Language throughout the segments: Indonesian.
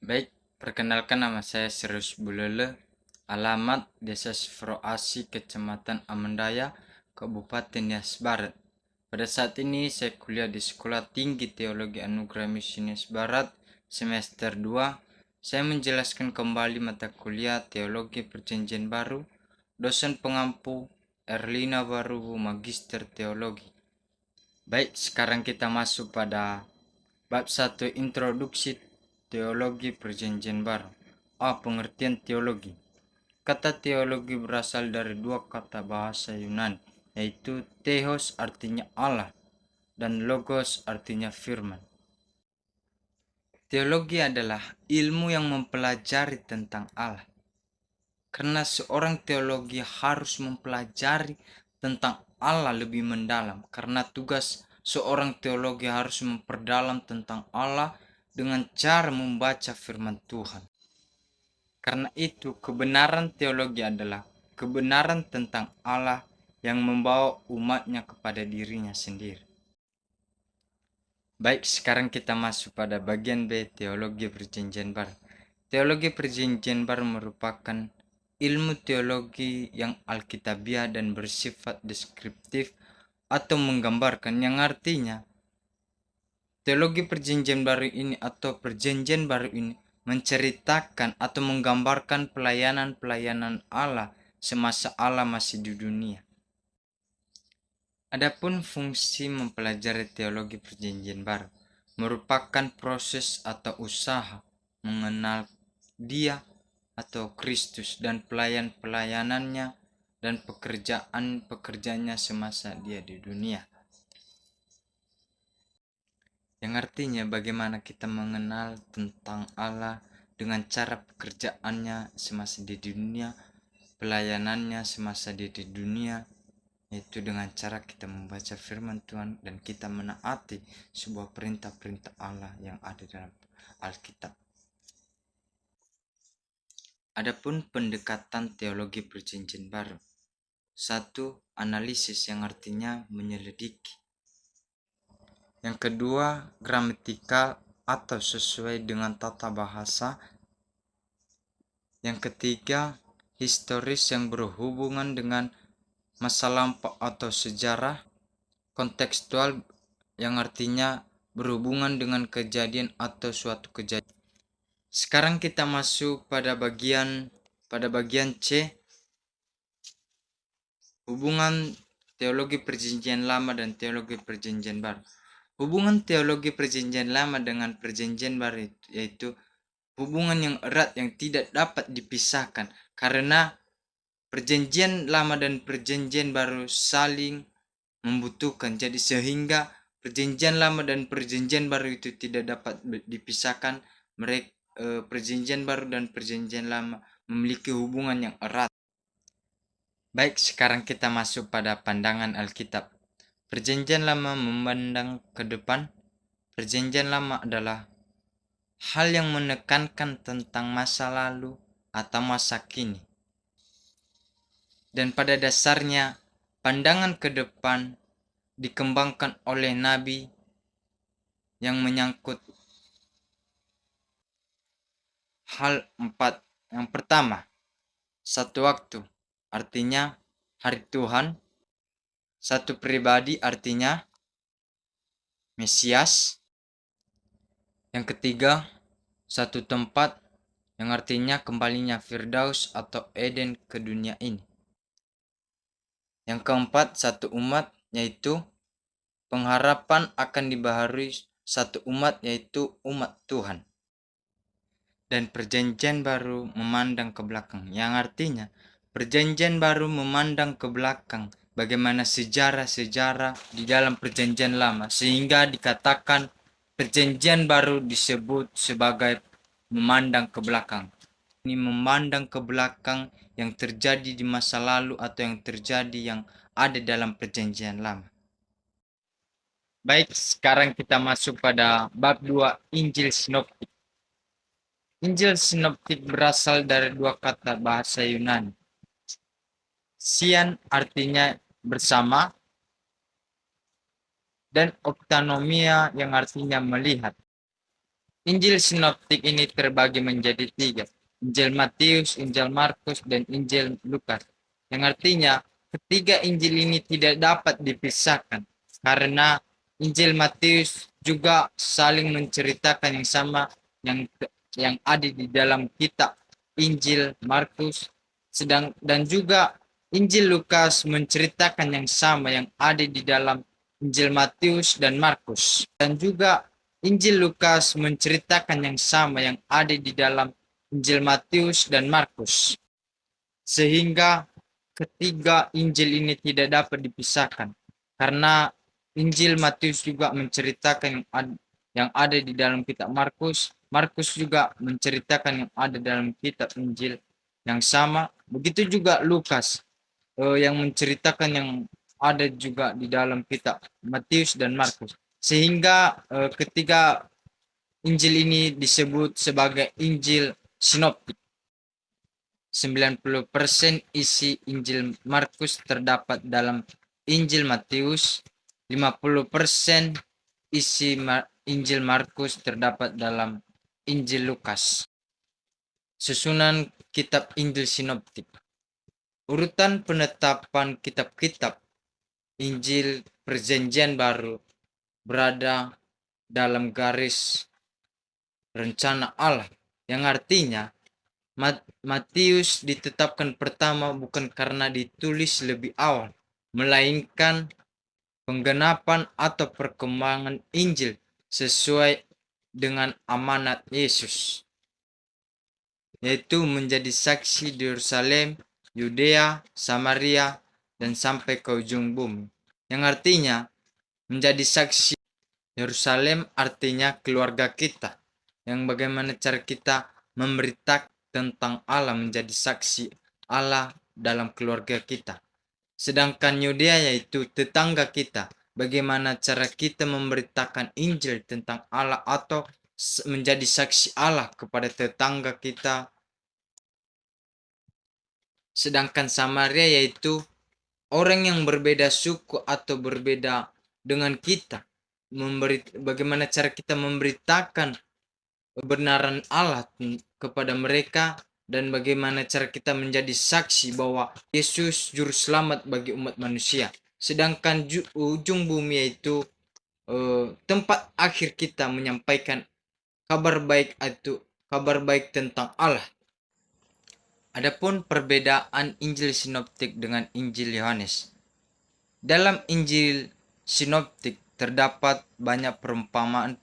Baik, perkenalkan nama saya Sirus Bulele, alamat Desa Sefroasi, Kecamatan Amendaya, Kabupaten Nias Barat. Pada saat ini saya kuliah di Sekolah Tinggi Teologi Anugerah Misi Nias Barat, semester 2. Saya menjelaskan kembali mata kuliah Teologi Perjanjian Baru, dosen pengampu Erlina Barubu, Magister Teologi. Baik, sekarang kita masuk pada bab 1, Introduksi Teologi Perjanjian Baru. Pengertian teologi. Kata teologi berasal dari dua kata bahasa Yunani, yaitu theos artinya Allah dan logos artinya firman. Teologi adalah ilmu yang mempelajari tentang Allah. Karena seorang teologi harus mempelajari tentang Allah lebih mendalam, karena tugas seorang teologi harus memperdalam tentang Allah dengan cara membaca firman Tuhan. Karena itu, kebenaran teologi adalah kebenaran tentang Allah yang membawa umatnya kepada dirinya sendiri. Baik, sekarang kita masuk pada bagian B, Teologi Perjanjian Baru. Teologi Perjanjian Baru merupakan ilmu teologi yang alkitabiah dan bersifat deskriptif atau menggambarkan, yang artinya teologi Perjanjian Baru ini atau Perjanjian Baru ini menceritakan atau menggambarkan pelayanan-pelayanan Allah semasa Allah masih di dunia. Adapun fungsi mempelajari teologi Perjanjian Baru merupakan proses atau usaha mengenal Dia atau Kristus dan pelayanannya dan pekerjaannya semasa Dia di dunia. Yang artinya bagaimana kita mengenal tentang Allah dengan cara pekerjaannya semasa di dunia, pelayanannya semasa di dunia, yaitu dengan cara kita membaca firman Tuhan dan kita menaati sebuah perintah-perintah Allah yang ada dalam Alkitab. Adapun pendekatan teologi Perjanjian Baru. 1. Analisis, yang artinya menyelidiki. Yang kedua, gramatikal atau sesuai dengan tata bahasa. Yang ketiga, historis yang berhubungan dengan masa lampau atau sejarah. Kontekstual, yang artinya berhubungan dengan kejadian atau suatu kejadian. Sekarang kita masuk pada bagian C, hubungan teologi Perjanjian Lama dan teologi Perjanjian Baru. Hubungan teologi Perjanjian Lama dengan Perjanjian Baru yaitu hubungan yang erat yang tidak dapat dipisahkan, karena Perjanjian Lama dan Perjanjian Baru saling membutuhkan. Jadi sehingga Perjanjian Lama dan Perjanjian Baru itu tidak dapat dipisahkan. Perjanjian Baru dan Perjanjian Lama memiliki hubungan yang erat. Baik, sekarang kita masuk pada pandangan Alkitab. Perjanjian Lama memandang ke depan. Perjanjian Lama adalah hal yang menekankan tentang masa lalu atau masa kini. Dan pada dasarnya, pandangan ke depan dikembangkan oleh nabi yang menyangkut hal 4. Yang pertama, satu waktu, artinya hari Tuhan. Satu pribadi, artinya Mesias. Yang ketiga, satu tempat, yang artinya kembalinya Firdaus atau Eden ke dunia ini. Yang keempat, satu umat, yaitu pengharapan akan dibaharui satu umat, yaitu umat Tuhan. Dan perjanjian baru memandang ke belakang, yang artinya perjanjian baru memandang ke belakang bagaimana sejarah-sejarah di dalam perjanjian lama, sehingga dikatakan perjanjian baru disebut sebagai memandang ke belakang. Ini memandang ke belakang yang terjadi di masa lalu atau yang terjadi yang ada dalam perjanjian lama. Baik, sekarang kita masuk pada bab 2, Injil Sinoptik. Injil Sinoptik berasal dari dua kata bahasa Yunani. Sian artinya bersama, dan optanomia yang artinya melihat. Injil sinoptik ini terbagi menjadi tiga. Injil Matius, Injil Markus, dan Injil Lukas. Yang artinya ketiga Injil ini tidak dapat dipisahkan. Karena Injil Matius juga saling menceritakan yang sama yang yang ada di dalam kitab Injil Markus, dan juga Injil Lukas menceritakan yang sama yang ada di dalam Injil Matius dan Markus. Dan juga Injil Lukas menceritakan yang sama yang ada di dalam Injil Matius dan Markus. Sehingga ketiga Injil ini tidak dapat dipisahkan. Karena Injil Matius juga menceritakan yang ada di dalam kitab Markus. Markus juga menceritakan yang ada dalam kitab Injil yang sama. Begitu juga Lukas yang menceritakan yang ada juga di dalam kitab Matius dan Markus. Sehingga ketiga Injil ini disebut sebagai Injil sinoptik. 90% isi Injil Markus terdapat dalam Injil Matius, 50% isi Injil Markus terdapat dalam Injil Lukas. Susunan kitab Injil sinoptik. Urutan penetapan kitab-kitab Injil Perjanjian Baru berada dalam garis rencana Allah, yang artinya Matius ditetapkan pertama bukan karena ditulis lebih awal, melainkan penggenapan atau perkembangan Injil sesuai dengan amanat Yesus, yaitu menjadi saksi di Yerusalem, Yudea, Samaria, dan sampai ke ujung bumi. Yang artinya menjadi saksi Yerusalem artinya keluarga kita, yang bagaimana cara kita memberitakan tentang Allah, menjadi saksi Allah dalam keluarga kita. Sedangkan Yudea yaitu tetangga kita, bagaimana cara kita memberitakan Injil tentang Allah atau menjadi saksi Allah kepada tetangga kita. Sedangkan Samaria yaitu orang yang berbeda suku atau berbeda dengan kita, bagaimana cara kita memberitakan kebenaran Allah kepada mereka, dan bagaimana cara kita menjadi saksi bahwa Yesus juru selamat bagi umat manusia. Sedangkan ujung bumi yaitu tempat akhir kita menyampaikan kabar baik, itu kabar baik tentang Allah. Adapun perbedaan Injil sinoptik dengan Injil Yohanes. Dalam Injil sinoptik terdapat banyak perumpamaan,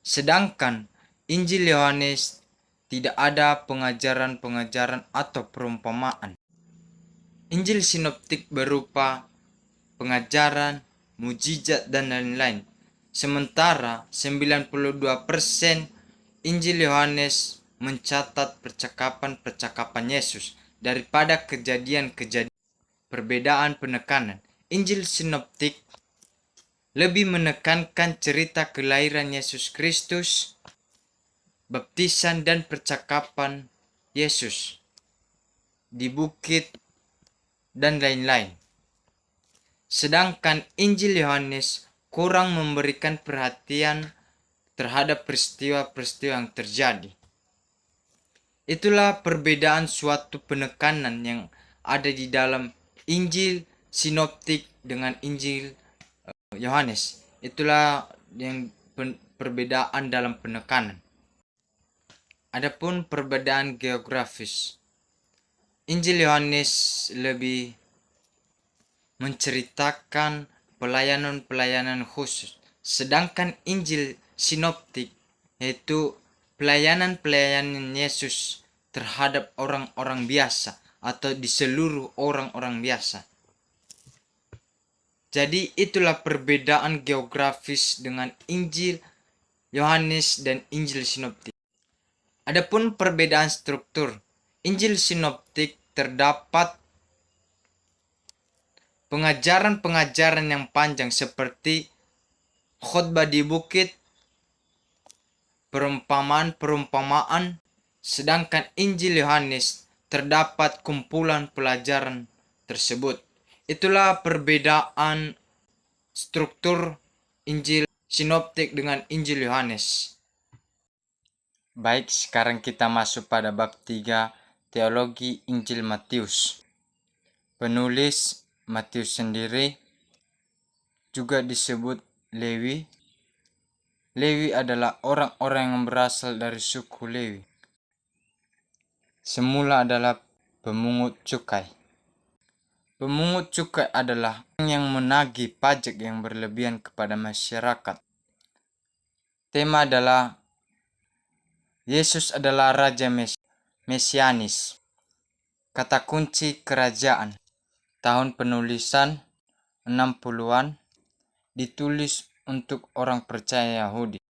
sedangkan Injil Yohanes tidak ada pengajaran-pengajaran atau perumpamaan. Injil sinoptik berupa pengajaran, mujizat, dan lain-lain. Sementara 92% Injil Yohanes mencatat percakapan-percakapan Yesus daripada kejadian-kejadian. Perbedaan penekanan. Injil sinoptik lebih menekankan cerita kelahiran Yesus Kristus, baptisan, dan percakapan Yesus di bukit dan lain-lain. Sedangkan Injil Yohanes kurang memberikan perhatian terhadap peristiwa-peristiwa yang terjadi. Itulah perbedaan suatu penekanan yang ada di dalam Injil sinoptik dengan Injil Yohanes. Itulah yang perbedaan dalam penekanan. Adapun perbedaan geografis. Injil Yohanes lebih menceritakan pelayanan-pelayanan khusus, sedangkan Injil sinoptik yaitu pelayanan-pelayanan Yesus terhadap orang-orang biasa atau di seluruh orang-orang biasa. Jadi itulah perbedaan geografis dengan Injil Yohanes dan Injil sinoptik. Adapun perbedaan struktur, Injil sinoptik terdapat pengajaran-pengajaran yang panjang seperti khotbah di bukit, perumpamaan-perumpamaan, sedangkan Injil Yohanes terdapat kumpulan pelajaran tersebut. Itulah perbedaan struktur Injil sinoptik dengan Injil Yohanes. Baik, sekarang kita masuk pada bab 3, Teologi Injil Matius. Penulis Matius sendiri juga disebut Lewi. Lewi adalah orang-orang yang berasal dari suku Lewi. Semula adalah pemungut cukai. Pemungut cukai adalah orang yang menagih pajak yang berlebihan kepada masyarakat. Tema adalah Yesus adalah Raja Mesianis. Kata kunci kerajaan. Tahun penulisan 60-an, ditulis untuk orang percaya Yahudi.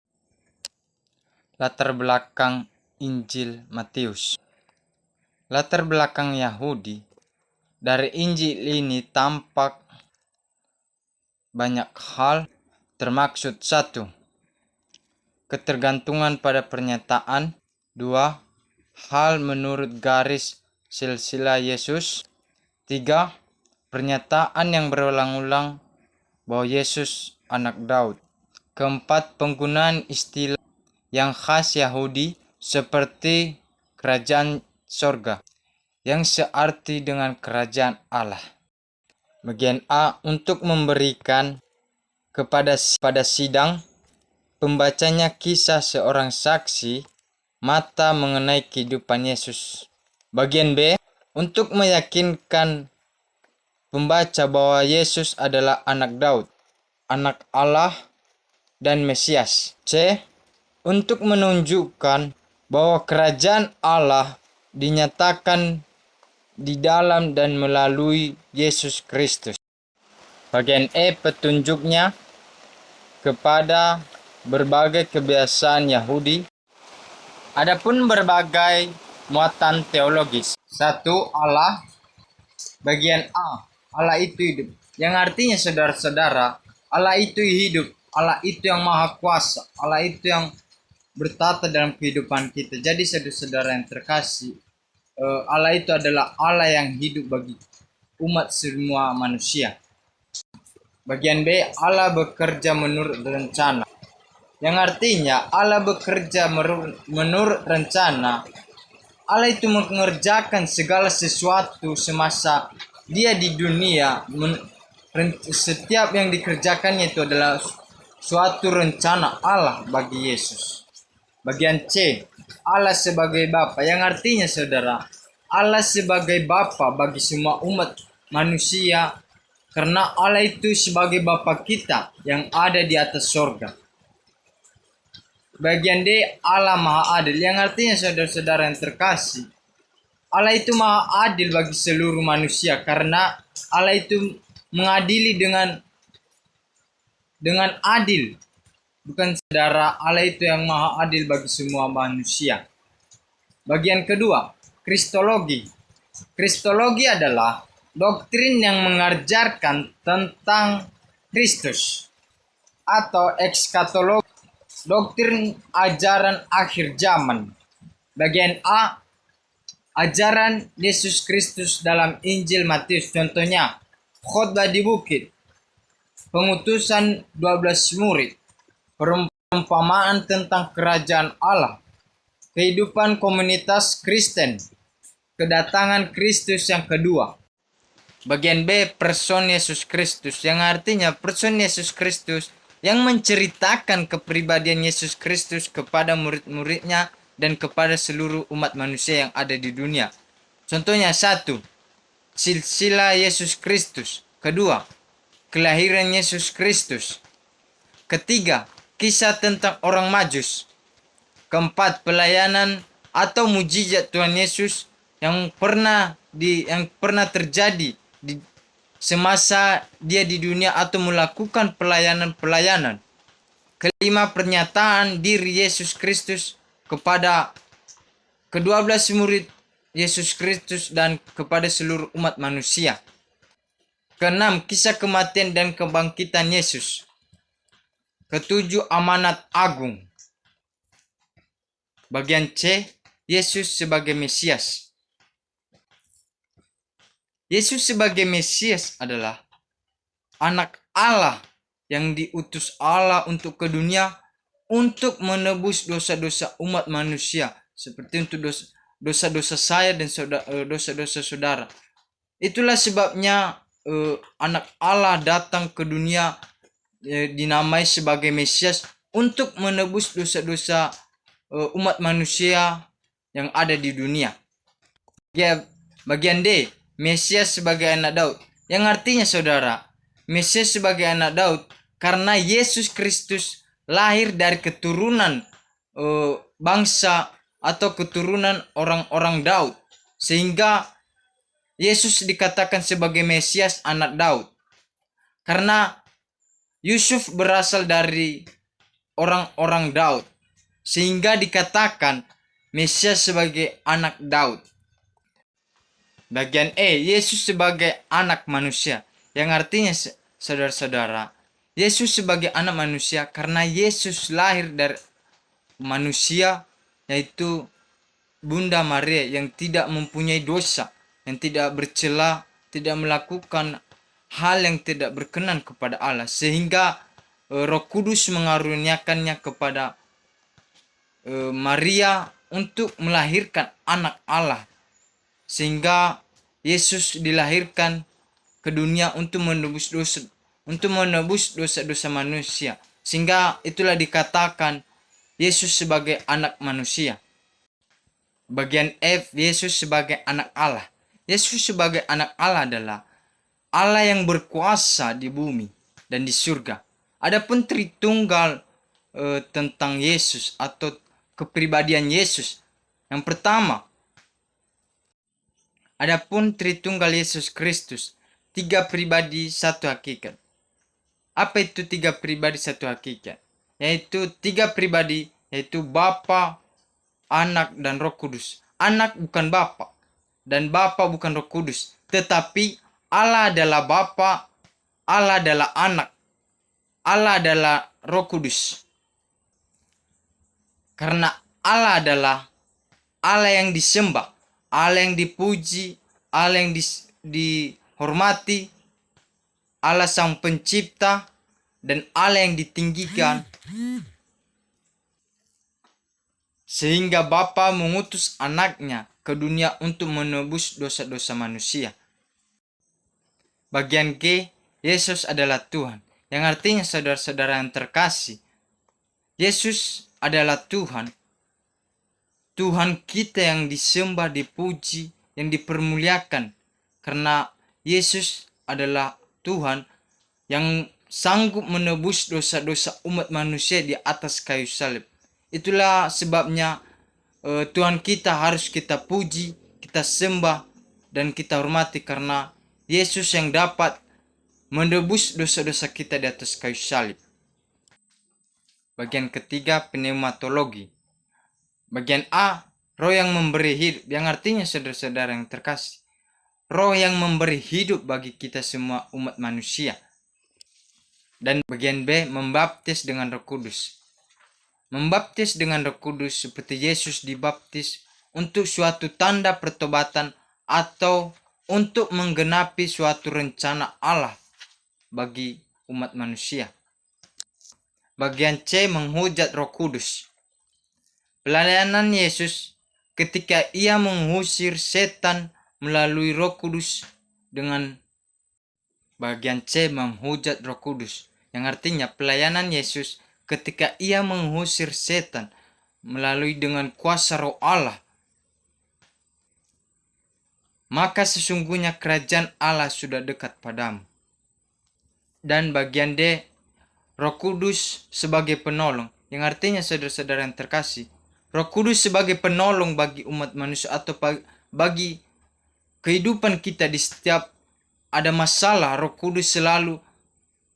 Latar belakang Injil Matius. Latar belakang Yahudi. Dari Injil ini tampak banyak hal, termaksud 1. Ketergantungan pada pernyataan. 2. Hal menurut garis silsilah Yesus. 3. Pernyataan yang berulang-ulang bahwa Yesus anak Daud. 4. Penggunaan istilah yang khas Yahudi seperti kerajaan sorga yang searti dengan kerajaan Allah. Bagian A, untuk memberikan pada sidang pembacanya kisah seorang saksi mata mengenai kehidupan Yesus. Bagian B, untuk meyakinkan pembaca bahwa Yesus adalah anak Daud, anak Allah dan Mesias. C, untuk menunjukkan bahwa kerajaan Allah dinyatakan di dalam dan melalui Yesus Kristus. Bagian E, petunjuknya kepada berbagai kebiasaan Yahudi. Adapun berbagai muatan teologis. 1. Allah. Bagian A, Allah itu hidup. Yang artinya saudara-saudara, Allah itu hidup. Allah itu yang maha kuasa. Allah itu yang bertata dalam kehidupan kita. Jadi saudara-saudara yang terkasih, Allah itu adalah Allah yang hidup bagi umat semua manusia. Bagian B, Allah bekerja menurut rencana. Yang artinya Allah bekerja menurut rencana. Allah itu mengerjakan segala sesuatu semasa dia di dunia. Setiap yang dikerjakannya itu adalah suatu rencana Allah bagi Yesus. Bagian C, Allah sebagai Bapa. Yang artinya saudara, Allah sebagai Bapa bagi semua umat manusia, karena Allah itu sebagai Bapa kita yang ada di atas sorga. Bagian D, Allah Maha Adil. Yang artinya saudara-saudara yang terkasih, Allah itu Maha Adil bagi seluruh manusia, karena Allah itu mengadili dengan adil. Bukan saudara, Allah itu yang Maha Adil bagi semua manusia. Bagian kedua, Kristologi. Kristologi adalah doktrin yang mengajarkan tentang Kristus, atau ekskatologi, doktrin ajaran akhir zaman. Bagian A, ajaran Yesus Kristus dalam Injil Matius. Contohnya, khotbah di bukit, pengutusan 12 murid, perumpamaan tentang kerajaan Allah, kehidupan komunitas Kristen, kedatangan Kristus yang kedua. Bagian B, person Yesus Kristus, yang artinya person Yesus Kristus yang menceritakan kepribadian Yesus Kristus kepada murid-muridnya dan kepada seluruh umat manusia yang ada di dunia. Contohnya 1. Silsilah Yesus Kristus. 2. Kelahiran Yesus Kristus. 3. Kisah tentang orang Majus. 4. Pelayanan atau mujizat Tuhan Yesus yang pernah terjadi di semasa dia di dunia atau melakukan pelayanan. 5. Pernyataan diri Yesus Kristus kepada ke-12 murid Yesus Kristus dan kepada seluruh umat manusia. 6. Kisah kematian dan kebangkitan Yesus. 7. Amanat agung. Bagian C, Yesus sebagai Mesias. Yesus sebagai Mesias adalah anak Allah yang diutus Allah untuk ke dunia untuk menebus dosa-dosa umat manusia, seperti untuk dosa-dosa saya dan dosa-dosa saudara. Itulah sebabnya anak Allah datang ke dunia, dinamai sebagai Mesias untuk menebus dosa-dosa umat manusia yang ada di dunia. Ya, bagian D, Mesias sebagai anak Daud. Yang artinya saudara, Mesias sebagai anak Daud karena Yesus Kristus lahir dari keturunan bangsa atau keturunan orang-orang Daud, sehingga Yesus dikatakan sebagai Mesias anak Daud. Karena Yusuf berasal dari orang-orang Daud, sehingga dikatakan Mesias sebagai anak Daud. Bagian E, Yesus sebagai anak manusia. Yang artinya saudara-saudara, Yesus sebagai anak manusia karena Yesus lahir dari manusia, yaitu Bunda Maria yang tidak mempunyai dosa, yang tidak bercela, tidak melakukan hal yang tidak berkenan kepada Allah, sehingga Roh Kudus mengaruniakannya kepada Maria untuk melahirkan anak Allah, sehingga Yesus dilahirkan ke dunia untuk menebus dosa-dosa manusia, sehingga itulah dikatakan Yesus sebagai anak manusia. Bagian F, Yesus sebagai anak Allah. Yesus sebagai anak Allah adalah Allah yang berkuasa di bumi dan di surga. Adapun Tritunggal tentang Yesus atau kepribadian Yesus. Yang pertama, adapun Tritunggal Yesus Kristus, 3 pribadi 1 hakikat. Apa itu 3 pribadi 1 hakikat? Yaitu 3 pribadi, yaitu Bapa, Anak, dan Roh Kudus. Anak bukan Bapa dan Bapa bukan Roh Kudus, tetapi Allah adalah Bapa, Allah adalah Anak, Allah adalah Roh Kudus. Karena Allah adalah Allah yang disembah, Allah yang dipuji, Allah yang dihormati, Allah Sang Pencipta, dan Allah yang ditinggikan, sehingga Bapa mengutus anaknya ke dunia untuk menebus dosa-dosa manusia. Bagian G, Yesus adalah Tuhan. Yang artinya saudara-saudara yang terkasih, Yesus adalah Tuhan. Tuhan kita yang disembah, dipuji, yang dipermuliakan. Karena Yesus adalah Tuhan yang sanggup menebus dosa-dosa umat manusia di atas kayu salib. Itulah sebabnya Tuhan kita harus kita puji, kita sembah, dan kita hormati karena Yesus yang dapat menebus dosa-dosa kita di atas kayu salib. Bagian ketiga, pneumatologi. Bagian A, roh yang memberi hidup. Yang artinya saudara-saudara yang terkasih, roh yang memberi hidup bagi kita semua umat manusia. Dan bagian B, membaptis dengan Roh Kudus. Membaptis dengan Roh Kudus seperti Yesus dibaptis untuk suatu tanda pertobatan atau untuk menggenapi suatu rencana Allah bagi umat manusia. Bagian C, menghujat Roh Kudus. Pelayanan Yesus ketika ia mengusir setan melalui Roh Kudus dengan bagian C, menghujat Roh Kudus. Yang artinya pelayanan Yesus ketika ia mengusir setan melalui dengan kuasa Roh Allah. Maka sesungguhnya kerajaan Allah sudah dekat padamu. Dan bagian D, Roh Kudus sebagai penolong. Yang artinya saudara-saudara yang terkasih, Roh Kudus sebagai penolong bagi umat manusia atau bagi kehidupan kita di setiap ada masalah. Roh Kudus selalu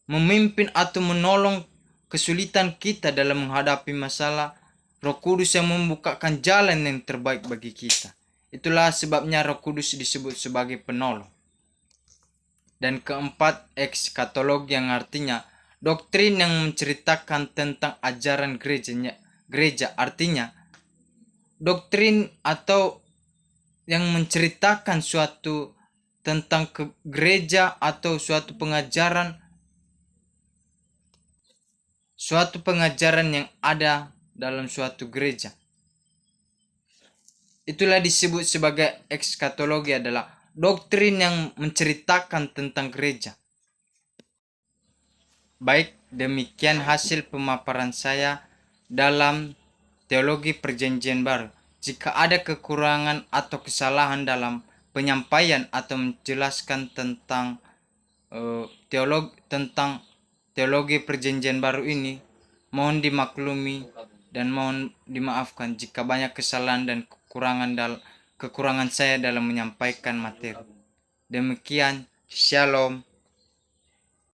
memimpin atau menolong kesulitan kita dalam menghadapi masalah. Roh Kudus yang membukakan jalan yang terbaik bagi kita. Itulah sebabnya Roh Kudus disebut sebagai penolong. Dan keempat, ekskatologi yang artinya doktrin yang menceritakan tentang ajaran gereja. Artinya doktrin atau yang menceritakan suatu tentang gereja atau suatu pengajaran suatu pengajaran yang ada dalam suatu gereja. Itulah disebut sebagai ekskatologi, adalah doktrin yang menceritakan tentang gereja. Baik, demikian hasil pemaparan saya dalam teologi perjanjian baru. Jika ada kekurangan atau kesalahan dalam penyampaian atau menjelaskan tentang teologi perjanjian baru ini, mohon dimaklumi dan mohon dimaafkan jika banyak kesalahan dan kekurangan saya dalam menyampaikan materi. Demikian, Shalom.